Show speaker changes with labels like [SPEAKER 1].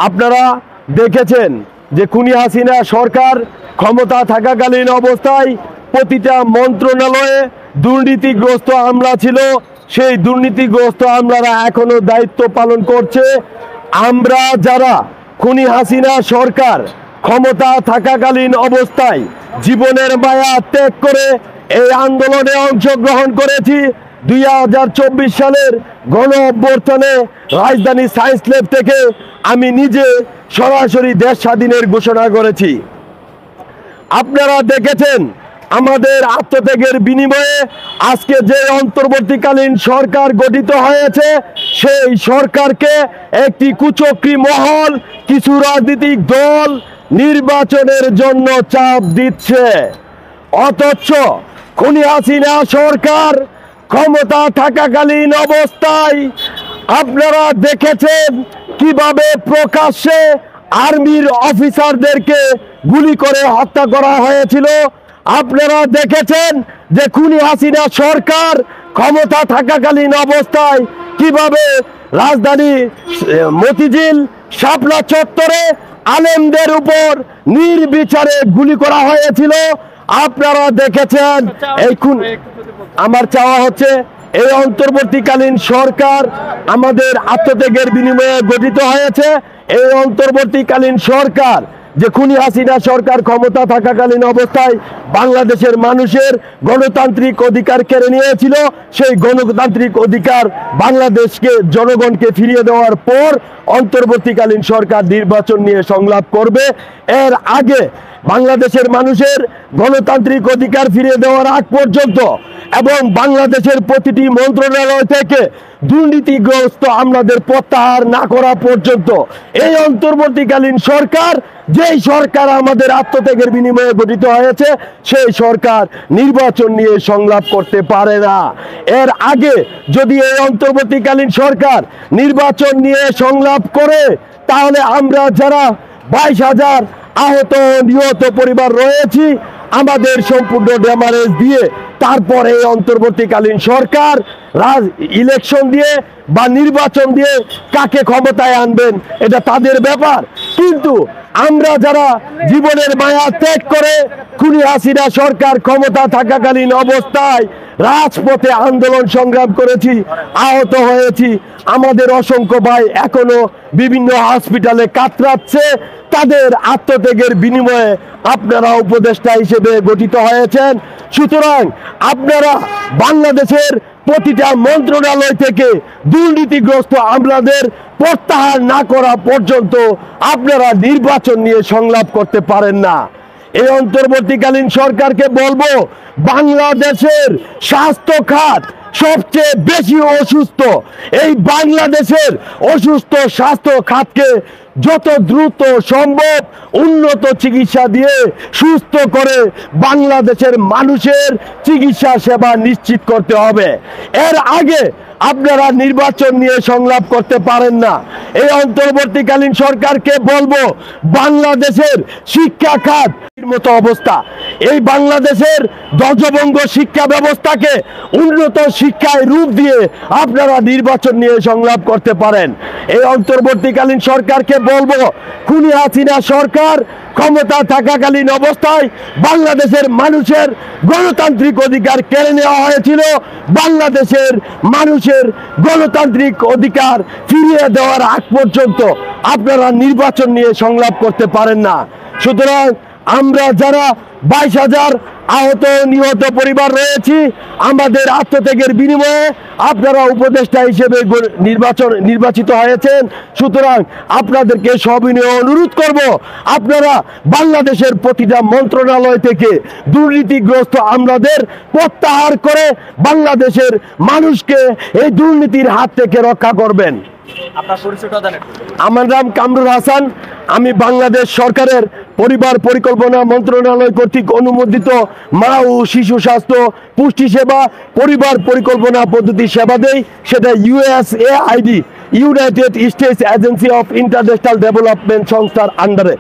[SPEAKER 1] আপনারা দেখেছেন যে খুনি হাসিনা সরকার ক্ষমতা থাকাকালীন অবস্থায় প্রতিটা মন্ত্রণালয়ে দুর্নীতিগ্রস্ত আমলা ছিল। সেই দুর্নীতিগ্রস্ত আমলারা এখনো দায়িত্ব পালন করছে। আমরা যারা খুনি হাসিনা সরকার ক্ষমতা থাকাকালীন অবস্থায় জীবনের মায়া ত্যাগ করে এই আন্দোলনে অংশগ্রহণ করেছি, 2024 সালের গণ অভ্যুত্থানে রাজধানী সায়েন্স ল্যাব থেকে আমি নিজে সরাসরি দেশ স্বাধীনের ঘোষণা করেছি। আপনারা দেখেছেন আমাদের আত্মত্যাগের বিনিময়ে আজকে যে অন্তর্বর্তীকালীন সরকার গঠিত হয়েছে, সেই সরকারকে একটি কুচক্রী মহল, কিছু রাজনৈতিক দল নির্বাচনের জন্য চাপ দিচ্ছে। অথচ খুনি হাসিনা সরকার ক্ষমতা থাকাকালীন অবস্থায় আপনারা দেখেছেন কিভাবে প্রকাশ্যে আর্মির অফিসারদেরকে গুলি করে হত্যা করা হয়েছিল। আপনারা দেখেছেন যে খুনি হাসিনা সরকার ক্ষমতা থাকাকালীন অবস্থায় কিভাবে রাজধানী মতিঝিল শাপলা চত্বরে আলেমদের উপর নির্বিচারে গুলি করা হয়েছিল। আপনারা দেখেছেন এই আমার চাওয়া হচ্ছে এই অন্তর্বর্তীকালীন সরকার আমাদের আত্মত্যাগের বিনিময়ে গঠিত হয়েছে। এই অন্তর্বর্তীকালীন সরকার যে খুনি হাসিনা সরকার ক্ষমতা থাকাকালীন অবস্থায় বাংলাদেশের মানুষের গণতান্ত্রিক অধিকার কেড়ে নিয়েছিল, সেই গণতান্ত্রিক অধিকার বাংলাদেশকে জনগণকে ফিরিয়ে দেওয়ার পর অন্তর্বর্তীকালীন সরকার নির্বাচন নিয়ে সংলাপ করবে। এর আগে বাংলাদেশের মানুষের গণতান্ত্রিক অধিকার ফিরিয়ে দেওয়ার আগ পর্যন্ত এবং বাংলাদেশের প্রতিটি মন্ত্রণালয় থেকে দুর্নীতিগ্রস্ত আমলাদের প্রত্যাহার না করা পর্যন্ত এই অন্তর্বর্তীকালীন সরকার, যেই সরকার আমাদের আত্মত্যাগের বিনিময়ে গঠিত হয়েছে, সেই সরকার নির্বাচন নিয়ে সংলাপ করতে পারে না। এর আগে যদি এই অন্তর্বর্তীকালীন সরকার নির্বাচন নিয়ে সংলাপ করে, তাহলে আমরা যারা 22,000 আহত নিহত পরিবার রয়েছি, আমাদের সম্পূর্ণ ড্যামারেজ দিয়ে তারপরে অন্তর্বর্তীকালীন সরকার ইলেকশন দিয়ে বা নির্বাচন দিয়ে কাকে ক্ষমতায় আনবেন এটা তাদের ব্যাপার। কিন্তু আমরা যারা জীবনের মায়া ত্যাগ করে খুনি হাসিনা সরকার ক্ষমতা থাকাকালীন অবস্থায় রাজপথে আন্দোলন সংগ্রাম করেছি, আহত হয়েছি, আমাদের অসংখ্য ভাই এখনো বিভিন্ন হসপিটালে কাতরাচ্ছে, তাদের আত্মত্যাগের বিনিময়ে আপনারা উপদেষ্টা হিসেবে গঠিত হয়েছেন। সুতরাং আপনারা বাংলাদেশের প্রতিটা মন্ত্রণালয় থেকে দুর্নীতিগ্রস্ত আমলাদের প্রত্যাহার না করা পর্যন্ত আপনারা নির্বাচন নিয়ে সংলাপ করতে পারেন না। এই অন্তর্বর্তীকালীন সরকারকে বলবো, বাংলাদেশের স্বাস্থ্য খাত সবচেয়ে বেশি অসুস্থ। এই বাংলাদেশের অসুস্থ স্বাস্থ্য খাতকে যত দ্রুত সম্ভব উন্নত চিকিৎসা দিয়ে সুস্থ করে বাংলাদেশের মানুষের চিকিৎসা সেবা নিশ্চিত করতে হবে। এর আগে আপনারা নির্বাচন নিয়ে সংলাপ করতে পারেন না। এই অন্তর্বর্তীকালীন সরকারকে বলবো, বাংলাদেশের শিক্ষা খাত মতো অবস্থা, এই বাংলাদেশের ধ্বজভঙ্গ শিক্ষা ব্যবস্থাকে উন্নত শিক্ষায় রূপ দিয়ে আপনারা নির্বাচন নিয়ে সংলাপ করতে পারেন। এই অন্তর্বর্তীকালীন সরকারকে বলবো, খুনি হাসিনা সরকার ক্ষমতা থাকাকালীন অবস্থায় বাংলাদেশের মানুষের গণতান্ত্রিক অধিকার কেড়ে নেওয়া হয়েছিল। বাংলাদেশের মানুষের গণতান্ত্রিক অধিকার ফিরিয়ে দেওয়ার আগ পর্যন্ত আপনারা নির্বাচন নিয়ে সংলাপ করতে পারেন না। সুতরাং আমরা যারা 22,000 আহত নিহত পরিবার রয়েছি, আমাদের আত্মত্যাগের বিনিময়ে আপনারা উপদেষ্টা হিসেবে নির্বাচিত হয়েছেন। সুতরাং আপনাদেরকে সবিনয় অনুরোধ করব, আপনারা বাংলাদেশের প্রতিটা মন্ত্রণালয় থেকে দুর্নীতিগ্রস্ত আমলাদের প্রত্যাহার করে বাংলাদেশের মানুষকে এই দুর্নীতির হাত থেকে রক্ষা করবেন। আমার নাম কামরুল হাসান। আমি বাংলাদেশ সরকারের পরিবার পরিকল্পনা মন্ত্রণালয় কর্তৃক অনুমোদিত মা ও শিশু স্বাস্থ্য পুষ্টি সেবা পরিবার পরিকল্পনা পদ্ধতি সেবা দেই। সেটা USAID, United states agency of international development সংস্থার আন্ডারে।